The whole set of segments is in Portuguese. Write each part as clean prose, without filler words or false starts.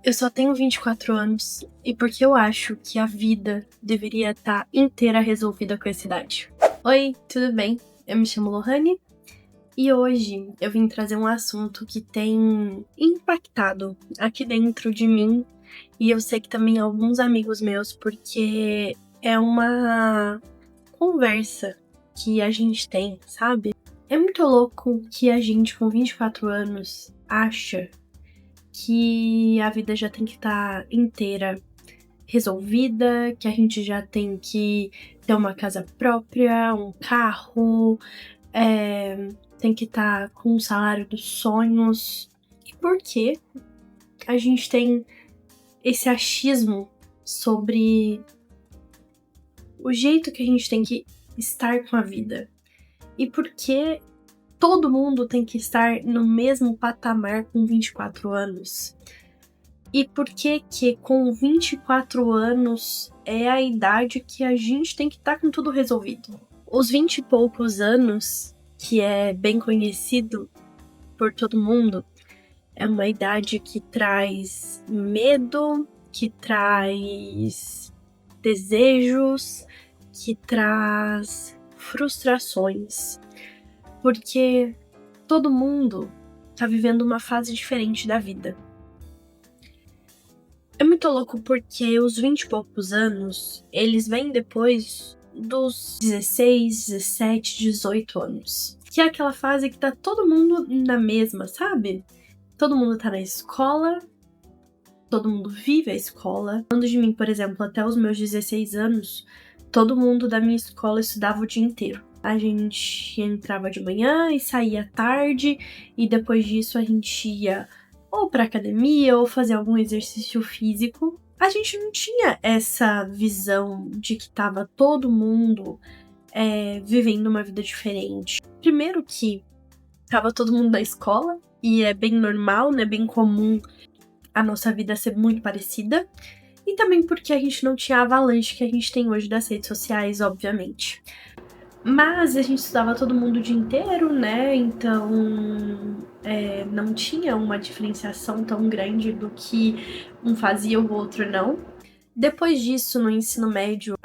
Eu só tenho 24 anos e porque eu acho que a vida deveria estar inteira resolvida com essa idade. Oi, tudo bem? Eu me chamo Lohane e hoje eu vim trazer um assunto que tem impactado aqui dentro de mim e eu sei que também alguns amigos meus, porque é uma conversa que a gente tem, sabe? É muito louco que a gente com 24 anos acha que a vida já tem que estar inteira resolvida, que a gente já tem que ter uma casa própria, um carro, tem que estar com o salário dos sonhos. E por que a gente tem esse achismo sobre o jeito que a gente tem que estar com a vida? E por que todo mundo tem que estar no mesmo patamar com 24 anos? E por que com 24 anos é a idade que a gente tem que estar com tudo resolvido? Os 20 e poucos anos, que é bem conhecido por todo mundo, é uma idade que traz medo, que traz desejos, que traz frustrações. Porque todo mundo tá vivendo uma fase diferente da vida. É muito louco porque os 20 e poucos anos, eles vêm depois dos 16, 17, 18 anos. Que é aquela fase que tá todo mundo na mesma, sabe? Todo mundo tá na escola, todo mundo vive a escola. Falando de mim, por exemplo, até os meus 16 anos, todo mundo da minha escola estudava o dia inteiro. A gente entrava de manhã e saía à tarde, e depois disso a gente ia ou pra academia ou fazer algum exercício físico. A gente não tinha essa visão de que tava todo mundo vivendo uma vida diferente. Primeiro que tava todo mundo na escola, e é bem normal, né, bem comum a nossa vida ser muito parecida. E também porque a gente não tinha a avalanche que a gente tem hoje das redes sociais, obviamente. Mas a gente estudava todo mundo o dia inteiro, né? Então não tinha uma diferenciação tão grande do que um fazia ou o outro não. Depois disso, no ensino médio,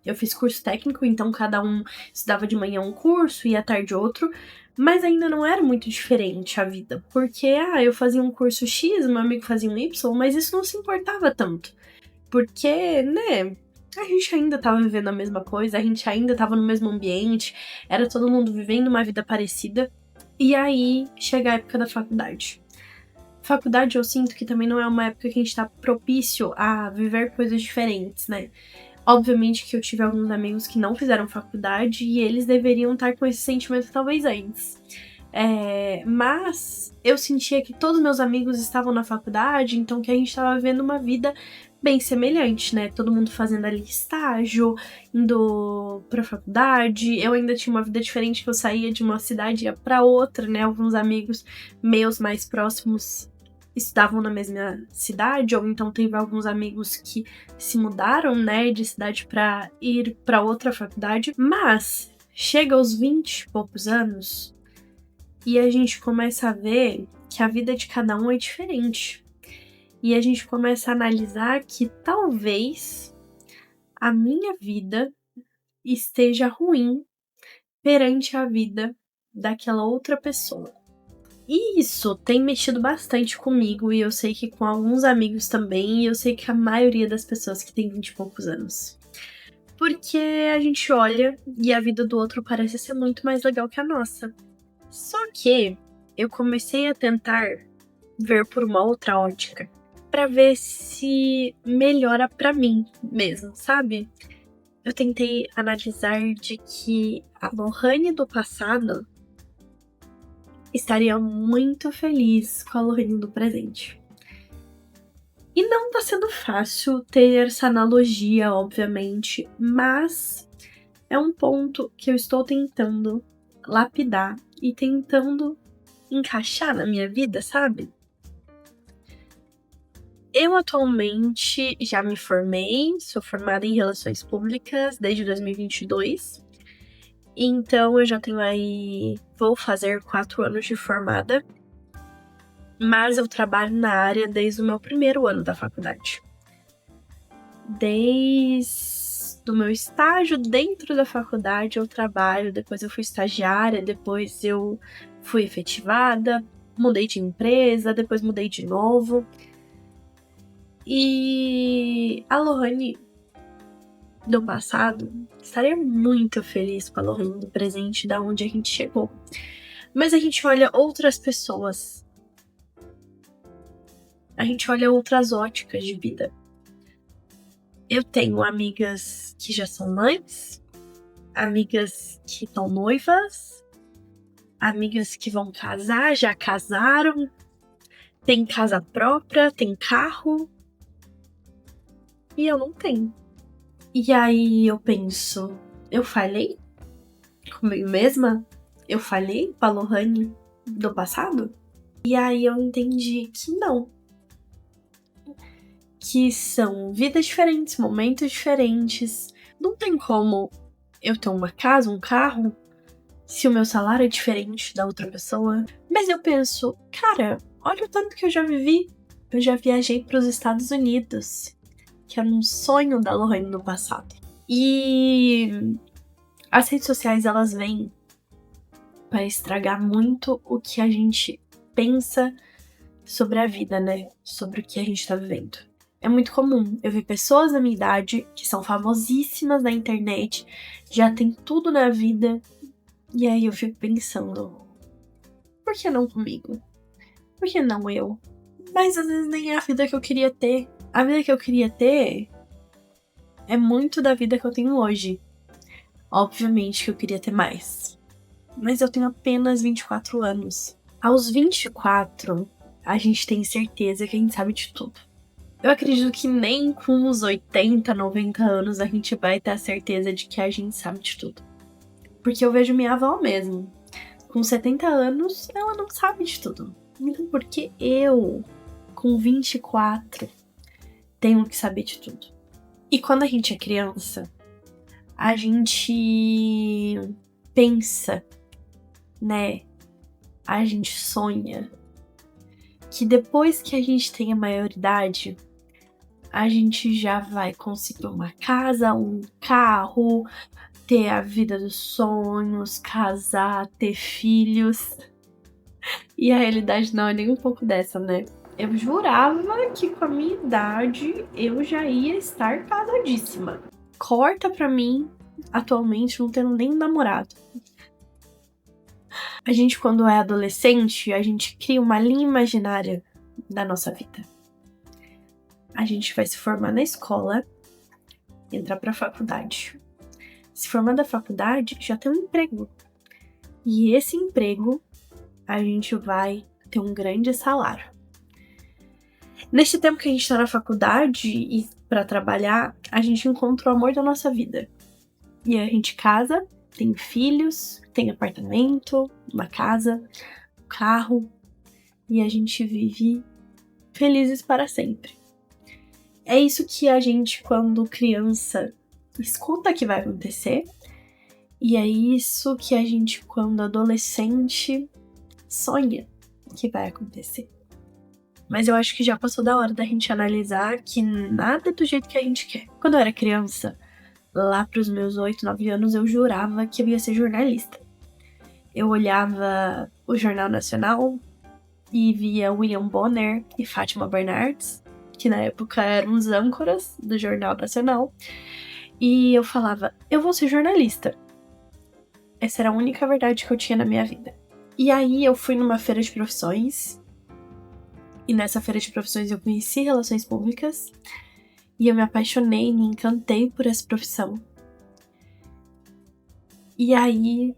eu fiz curso técnico, então cada um estudava de manhã um curso e à tarde outro, mas ainda não era muito diferente a vida, porque eu fazia um curso X, meu amigo fazia um Y, mas isso não se importava tanto, porque, né, a gente ainda tava vivendo a mesma coisa, a gente ainda tava no mesmo ambiente, era todo mundo vivendo uma vida parecida, e aí chega a época da faculdade. Faculdade eu sinto que também não é uma época que a gente tá propício a viver coisas diferentes, né? Obviamente que eu tive alguns amigos que não fizeram faculdade e eles deveriam estar com esse sentimento talvez antes. Mas eu sentia que todos meus amigos estavam na faculdade, então que a gente tava vivendo uma vida bem semelhante, né? Todo mundo fazendo ali estágio, indo pra faculdade. Eu ainda tinha uma vida diferente, que eu saía de uma cidade e ia pra outra, né? Alguns amigos meus mais próximos estudavam na mesma cidade, ou então teve alguns amigos que se mudaram, né, de cidade pra ir pra outra faculdade. Mas chega aos 20 e poucos anos e a gente começa a ver que a vida de cada um é diferente. E a gente começa a analisar que talvez a minha vida esteja ruim perante a vida daquela outra pessoa. E isso tem mexido bastante comigo, e eu sei que com alguns amigos também, e eu sei que a maioria das pessoas que tem 20 e poucos anos. Porque a gente olha e a vida do outro parece ser muito mais legal que a nossa. Só que eu comecei a tentar ver por uma outra ótica, pra ver se melhora pra mim mesmo, sabe? Eu tentei analisar de que a Lohane do passado estaria muito feliz com a Lohane do presente. E não tá sendo fácil ter essa analogia, obviamente, mas é um ponto que eu estou tentando lapidar e tentando encaixar na minha vida, sabe? Eu atualmente já me formei, sou formada em Relações Públicas desde 2022. Então eu já tenho vou fazer 4 anos de formada. mas eu trabalho na área desde o meu primeiro ano da faculdade. Desde o meu estágio dentro da faculdade eu trabalho, depois eu fui estagiária, depois eu fui efetivada, mudei de empresa, depois mudei de novo. E a Lohane do passado estaria muito feliz com a Lohane do presente, da onde a gente chegou. Mas a gente olha outras pessoas. A gente olha outras óticas de vida. Eu tenho amigas que já são mães, amigas que estão noivas, amigas que vão casar, já casaram, tem casa própria, tem carro. E eu não tenho. E aí eu penso, eu falhei comigo mesma? Eu falhei com a Lohane do passado? E aí eu entendi que não. Que são vidas diferentes, momentos diferentes. Não tem como eu ter uma casa, um carro, se o meu salário é diferente da outra pessoa. Mas eu penso, cara, olha o tanto que eu já vivi. Eu já viajei para os Estados Unidos, que era um sonho da Lohane no passado. E as redes sociais, elas vêm para estragar muito o que a gente pensa sobre a vida, né? Sobre o que a gente tá vivendo. É muito comum eu ver pessoas da minha idade que são famosíssimas na internet, já tem tudo na vida, e aí eu fico pensando, por que não comigo? Por que não eu? Mas às vezes nem é a vida que eu queria ter. A vida que eu queria ter é muito da vida que eu tenho hoje. Obviamente que eu queria ter mais. Mas eu tenho apenas 24 anos. Aos 24, a gente tem certeza que a gente sabe de tudo. Eu acredito que nem com os 80, 90 anos a gente vai ter a certeza de que a gente sabe de tudo. Porque eu vejo minha avó mesmo. Com 70 anos, ela não sabe de tudo. Então por que eu, com 24, tenho que saber de tudo? E quando a gente é criança, a gente pensa, né? A gente sonha que depois que a gente tem a maioridade, a gente já vai conseguir uma casa, um carro, ter a vida dos sonhos, casar, ter filhos. E a realidade não é nem um pouco dessa, né? Eu jurava que com a minha idade eu já ia estar casadíssima. Corta pra mim, atualmente não tendo nem namorado. A gente, quando é adolescente, a gente cria uma linha imaginária da nossa vida. A gente vai se formar na escola, entrar pra faculdade. Se formar da faculdade, já tem um emprego. E esse emprego, a gente vai ter um grande salário. Nesse tempo que a gente tá na faculdade e pra trabalhar, a gente encontra o amor da nossa vida. E a gente casa, tem filhos, tem apartamento, uma casa, um carro. E a gente vive felizes para sempre. É isso que a gente, quando criança, escuta que vai acontecer. E é isso que a gente, quando adolescente, sonha que vai acontecer. Mas eu acho que já passou da hora da gente analisar que nada é do jeito que a gente quer. Quando eu era criança, lá pros meus 8, 9 anos, eu jurava que eu ia ser jornalista. Eu olhava o Jornal Nacional e via William Bonner e Fátima Bernardes, que na época eram os âncoras do Jornal Nacional, e eu falava, eu vou ser jornalista. Essa era a única verdade que eu tinha na minha vida. E aí eu fui numa feira de profissões, e nessa feira de profissões eu conheci relações públicas, e eu me apaixonei, me encantei por essa profissão. E aí,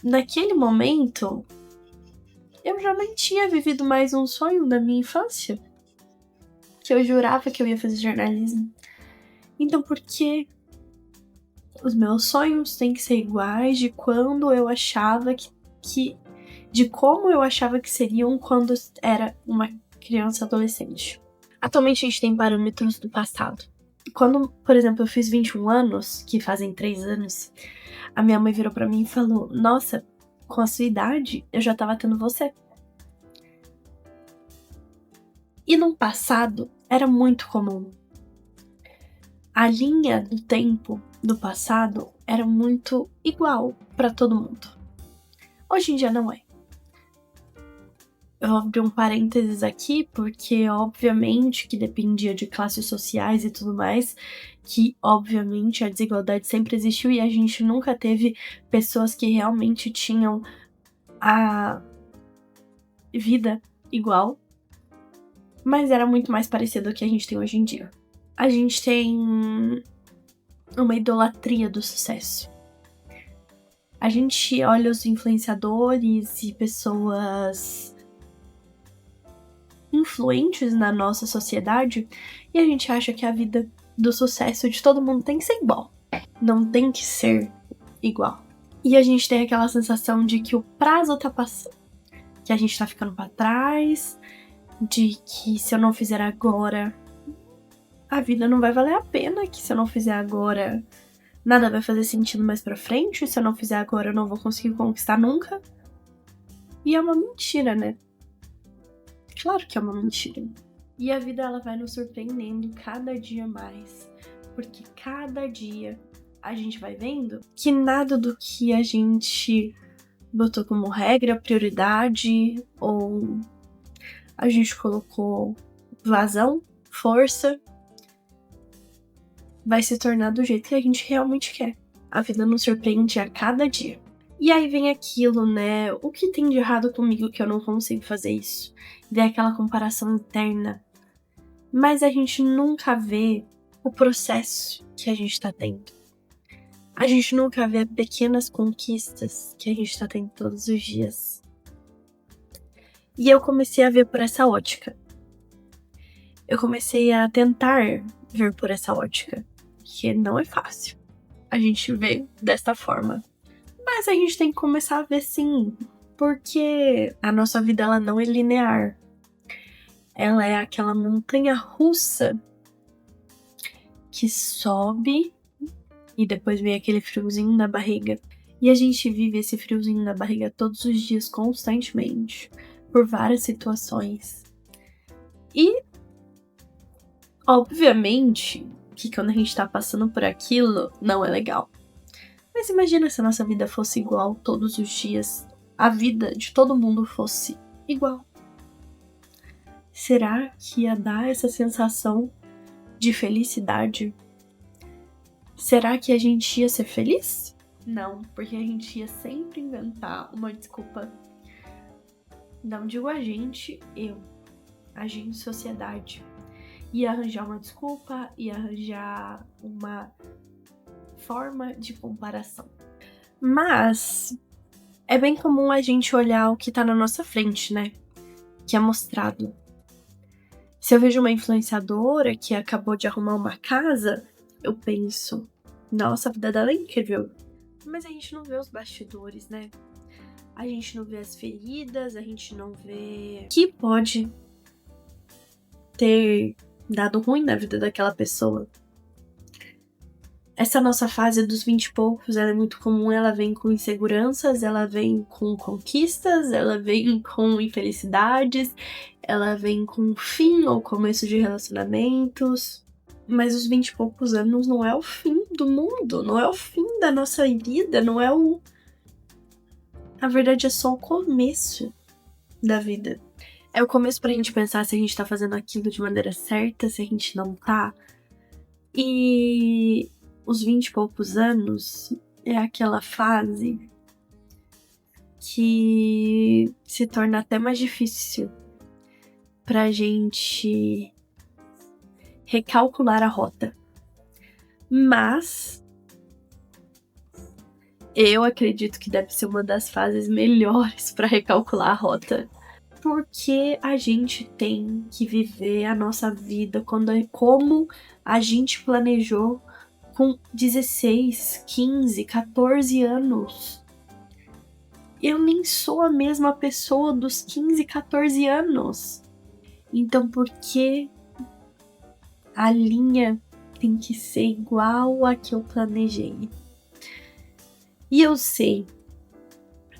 naquele momento, eu já nem tinha vivido mais um sonho da minha infância, que eu jurava que eu ia fazer jornalismo. Então por que os meus sonhos têm que ser iguais de quando eu achava de como eu achava que seriam quando era uma criança adolescente? Atualmente a gente tem parâmetros do passado. Quando, por exemplo, eu fiz 21 anos, que fazem 3 anos, a minha mãe virou pra mim e falou, nossa, com a sua idade, eu já tava tendo você. E no passado era muito comum. A linha do tempo do passado era muito igual para todo mundo. Hoje em dia não é. Eu vou abrir um parênteses aqui, porque obviamente que dependia de classes sociais e tudo mais, que obviamente a desigualdade sempre existiu e a gente nunca teve pessoas que realmente tinham a vida igual, mas era muito mais parecido do que a gente tem hoje em dia. A gente tem uma idolatria do sucesso. A gente olha os influenciadores e pessoas influentes na nossa sociedade e a gente acha que a vida do sucesso de todo mundo tem que ser igual. Não tem que ser igual. E a gente tem aquela sensação de que o prazo tá passando, que a gente tá ficando pra trás, de que se eu não fizer agora, a vida não vai valer a pena, que se eu não fizer agora, nada vai fazer sentido mais pra frente, se eu não fizer agora, eu não vou conseguir conquistar nunca. E é uma mentira, né? Claro que é uma mentira. E a vida, ela vai nos surpreendendo cada dia mais, porque cada dia a gente vai vendo que nada do que a gente botou como regra, prioridade, ou a gente colocou vazão, força, vai se tornar do jeito que a gente realmente quer. A vida nos surpreende a cada dia. E aí vem aquilo, né? O que tem de errado comigo que eu não consigo fazer isso? Vem aquela comparação interna. Mas a gente nunca vê o processo que a gente tá tendo. A gente nunca vê pequenas conquistas que a gente tá tendo todos os dias. E eu comecei a ver por essa ótica. Eu comecei a tentar ver por essa ótica. Que não é fácil a gente ver desta forma. Mas a gente tem que começar a ver sim. Porque a nossa vida, ela não é linear. Ela é aquela montanha russa que sobe e depois vem aquele friozinho na barriga. E a gente vive esse friozinho na barriga todos os dias, constantemente, por várias situações. E, obviamente, que quando a gente tá passando por aquilo, não é legal. Mas imagina se a nossa vida fosse igual todos os dias. A vida de todo mundo fosse igual. Será que ia dar essa sensação de felicidade? Será que a gente ia ser feliz? Não, porque a gente ia sempre inventar uma desculpa. Não digo a gente, a gente, sociedade. Ia arranjar uma desculpa, ia arranjar uma forma de comparação. Mas é bem comum a gente olhar o que tá na nossa frente, né? Que é mostrado. Se eu vejo uma influenciadora que acabou de arrumar uma casa, eu penso, nossa, a vida dela é incrível. Mas a gente não vê os bastidores, né? A gente não vê as feridas, a gente não vê o que pode ter dado ruim na vida daquela pessoa. Essa nossa fase dos 20 e poucos, ela é muito comum, ela vem com inseguranças, ela vem com conquistas, ela vem com infelicidades, ela vem com fim ou começo de relacionamentos. Mas os 20 e poucos anos não é o fim do mundo, não é o fim da nossa vida, não é o... Na verdade, é só o começo da vida. É o começo pra gente pensar se a gente tá fazendo aquilo de maneira certa, se a gente não tá. E os 20 e poucos anos é aquela fase que se torna até mais difícil pra gente recalcular a rota. Mas eu acredito que deve ser uma das fases melhores pra recalcular a rota. Porque a gente tem que viver a nossa vida como a gente planejou com 16, 15, 14 anos. Eu nem sou a mesma pessoa dos 15, 14 anos. Então por que a linha tem que ser igual a que eu planejei? E eu sei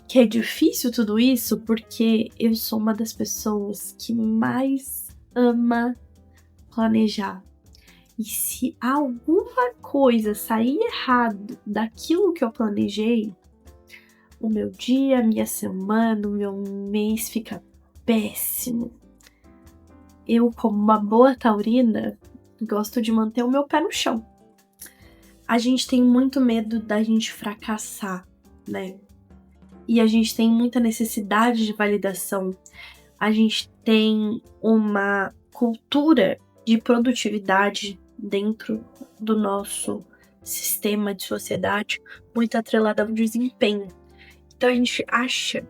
que é difícil tudo isso porque eu sou uma das pessoas que mais ama planejar. E se alguma coisa sair errado daquilo que eu planejei, o meu dia, a minha semana, o meu mês fica péssimo. Eu, como uma boa taurina, gosto de manter o meu pé no chão. A gente tem muito medo da gente fracassar, né? E a gente tem muita necessidade de validação. A gente tem uma cultura de produtividade dentro do nosso sistema de sociedade muito atrelada ao desempenho. Então a gente acha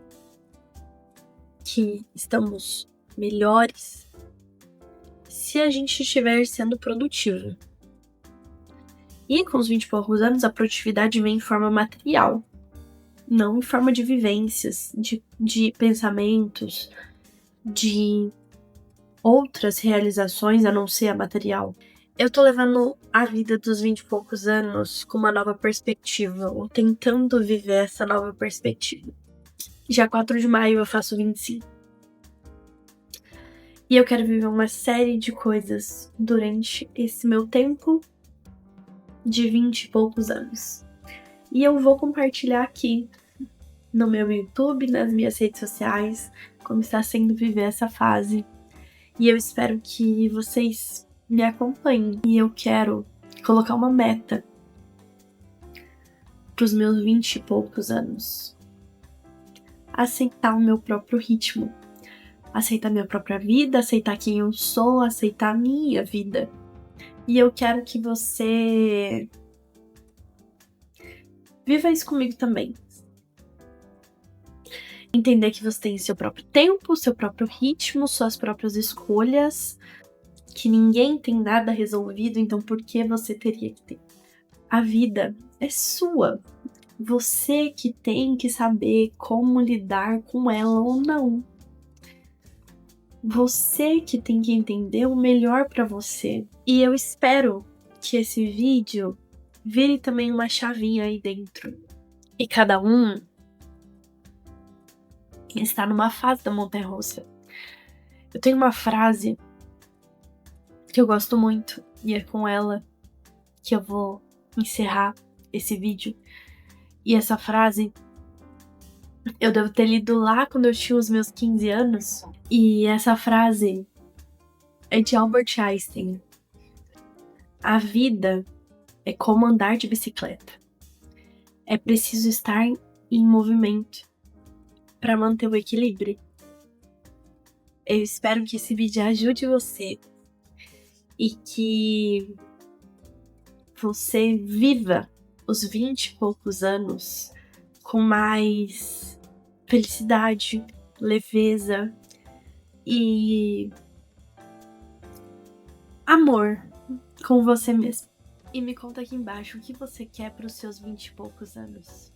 que estamos melhores se a gente estiver sendo produtivo. E com os 20 e poucos anos, a produtividade vem em forma material, não em forma de vivências, de pensamentos, de outras realizações a não ser a material. Eu tô levando a vida dos 20 e poucos anos com uma nova perspectiva, ou tentando viver essa nova perspectiva. Já 4 de maio eu faço 25. E eu quero viver uma série de coisas durante esse meu tempo de 20 e poucos anos. E eu vou compartilhar aqui no meu YouTube, nas minhas redes sociais, como está sendo viver essa fase. E eu espero que vocês me acompanhem. E eu quero colocar uma meta para os meus 20 e poucos anos. Aceitar o meu próprio ritmo. Aceitar minha própria vida, aceitar quem eu sou, aceitar a minha vida. E eu quero que você viva isso comigo também. Entender que você tem seu próprio tempo, seu próprio ritmo, suas próprias escolhas, que ninguém tem nada resolvido, então por que você teria que ter? A vida é sua. Você que tem que saber como lidar com ela ou não. Você que tem que entender o melhor para você. E eu espero que esse vídeo vire também uma chavinha aí dentro. E cada um está numa fase da montanha-russa. Eu tenho uma frase que eu gosto muito, e é com ela que eu vou encerrar esse vídeo. E essa frase eu devo ter lido lá quando eu tinha os meus 15 anos. E essa frase é de Albert Einstein. A vida é como andar de bicicleta. É preciso estar em movimento para manter o equilíbrio. Eu espero que esse vídeo ajude você e que você viva os 20 e poucos anos com mais felicidade, leveza e amor com você mesmo. E me conta aqui embaixo o que você quer para os seus 20 e poucos anos.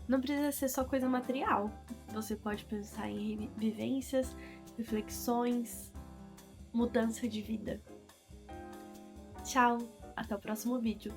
Não precisa ser só coisa material. Você pode pensar em vivências, reflexões, mudança de vida. Tchau, até o próximo vídeo.